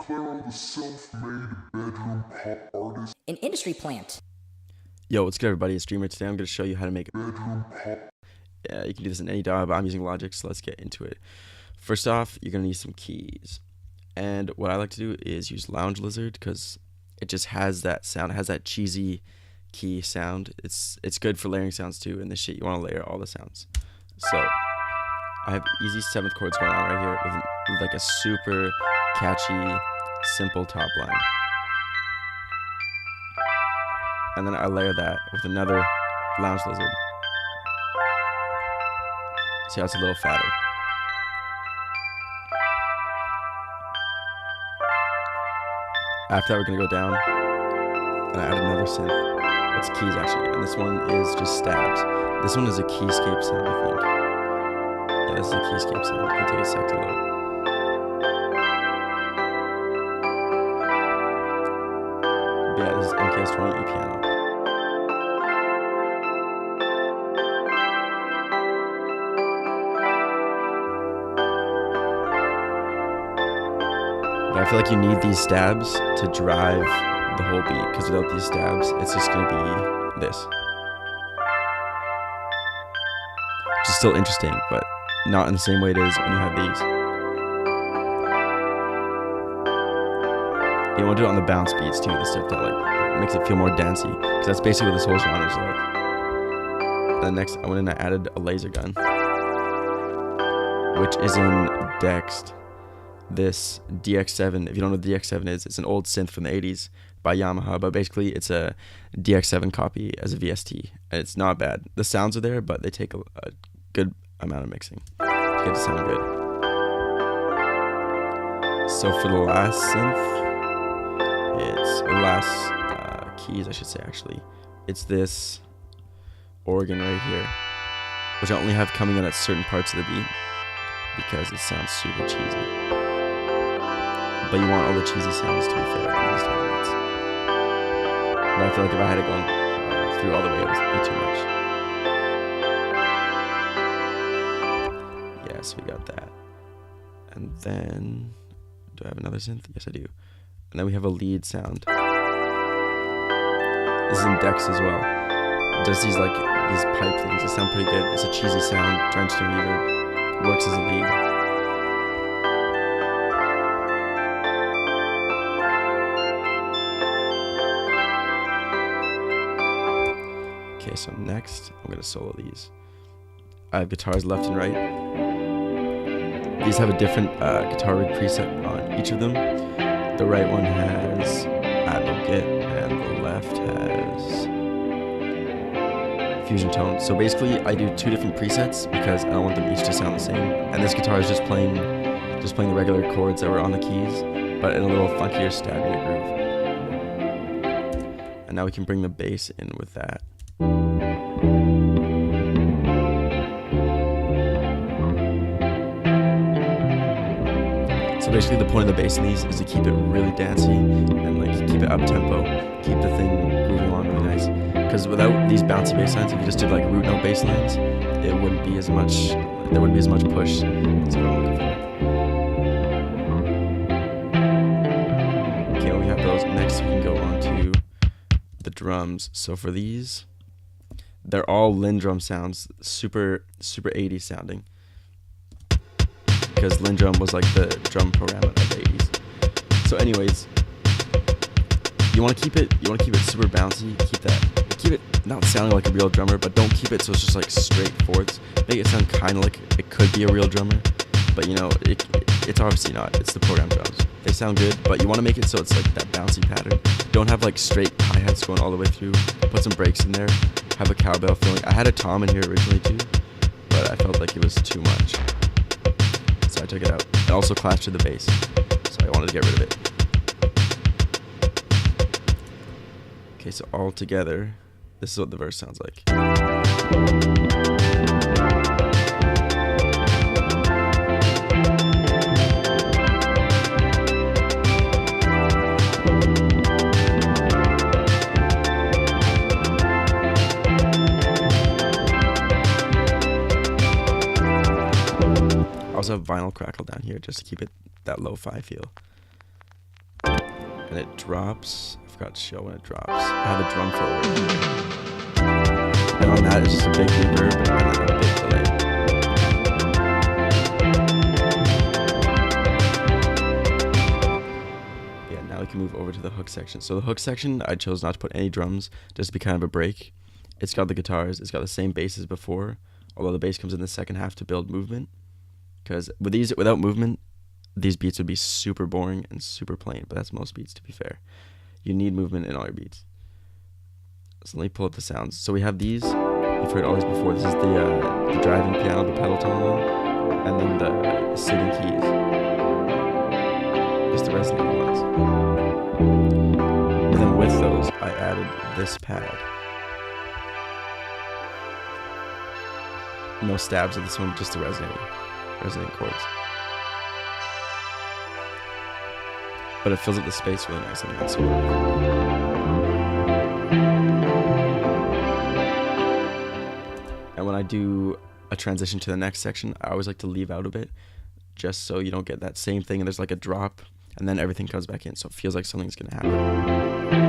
Claro, the self-made bedroom pop artist. An industry plant. Yo, what's good, everybody? It's Dreamer. Today I'm going to show you how to make Bedroom pop. Yeah, you can do this in any DAW, but I'm using Logic, so let's get into it. First off, you're going to need some keys. And what I like to do is use Lounge Lizard because it just has that sound. It has that cheesy key sound. It's good for layering sounds too. In this shit, you want to layer all the sounds. So I have easy 7th chords going on right here with like a super catchy, simple top line. And then I layer that with another Lounge Lizard. See how it's a little fatter. After that, we're going to go down and add another synth. It's keys actually, and this one is just stabs. This one is a keyscape sound, I think. Yeah, this is a keyscape sound. It can take a sec to load. But yeah, this is MKS20 E-Piano. But I feel like you need these stabs to drive the whole beat, because without these stabs, it's just going to be this. Which is still interesting, but not in the same way it is when you have these. You want to do it on the bounce beats too, the stuff that like makes it feel more dancey, because that's basically what this whole genre is like. Then next, I went in and I added a laser gun, which is in Dext. This DX7, if you don't know what DX7 is, it's an old synth from the 80s by Yamaha, but basically it's a DX7 copy as a VST, and it's not bad. The sounds are there, but they take a good amount of mixing to get it to sound good. So for the last synth, or last keys, I should say actually, it's this organ right here, which I only have coming in at certain parts of the beat because it sounds super cheesy. But you want all the cheesy sounds to be fair in these tournaments. But I feel like if I had it going through all the way, it would be too much. Yes, we got that. And then, do I have another synth? Yes, I do. And then we have a lead sound. This is in Dex as well. It does these pipe things. They sound pretty good. It's a cheesy sound, drenched in reverb. It works as a lead. Okay, so next, I'm going to solo these. I have guitars left and right. These have a different guitar rig preset on each of them. The right one has Atmel Git, and the left has Fusion Tone. So basically, I do 2 different presets because I don't want them each to sound the same. And this guitar is just playing the regular chords that were on the keys, but in a little funkier, stabbier groove. And now we can bring the bass in with that. So basically the point of the bass in these is to keep it really dancey and like keep it up tempo, keep the thing moving along really nice. Because without these bouncy bass lines, if you just did like root note bass lines, it wouldn't be as much, there wouldn't be as much push. That's what I'm looking for. Okay, well, we have those. Next we can go on to the drums. So for these, they're all Lindrum sounds, super 80s sounding, because Lindrum was like the drum program of the 80s. So anyways, you want to keep it super bouncy. Keep it not sounding like a real drummer, but don't keep it so it's just like straight chords. Make it sound kind of like it could be a real drummer, but you know, it's obviously not. It's the program drums. They sound good, but you want to make it so it's like that bouncy pattern. Don't have like straight hi-hats going all the way through. Put some breaks in there. Have a cowbell feeling. I had a tom in here originally too, but I felt like it was too much, so I took it out. It also clashed to the bass, so I wanted to get rid of it. Okay, so all together, this is what the verse sounds like. I also have vinyl crackle down here just to keep it that lo-fi feel. and it drops. I forgot to show when it drops. I have a drum fill over here. And on that, it's just a big reverb and then a big delay. Yeah, now we can move over to the hook section. So the hook section, I chose not to put any drums, just to be kind of a break. It's got the guitars, it's got the same bass as before, although the bass comes in the second half to build movement. Because without movement, these beats would be super boring and super plain, but that's most beats, to be fair. You need movement in all your beats. So let me pull up the sounds. So we have these. You've heard all these before. This is the driving piano, the pedal tone one, and then the sitting keys. Just the resonating ones. And then with those, I added this pad. No stabs of this one, just the resonating chords. But it fills up the space really nice and smooth. And when I do a transition to the next section, I always like to leave out a bit, just so you don't get that same thing and there's like a drop, and then everything comes back in, so it feels like something's gonna happen.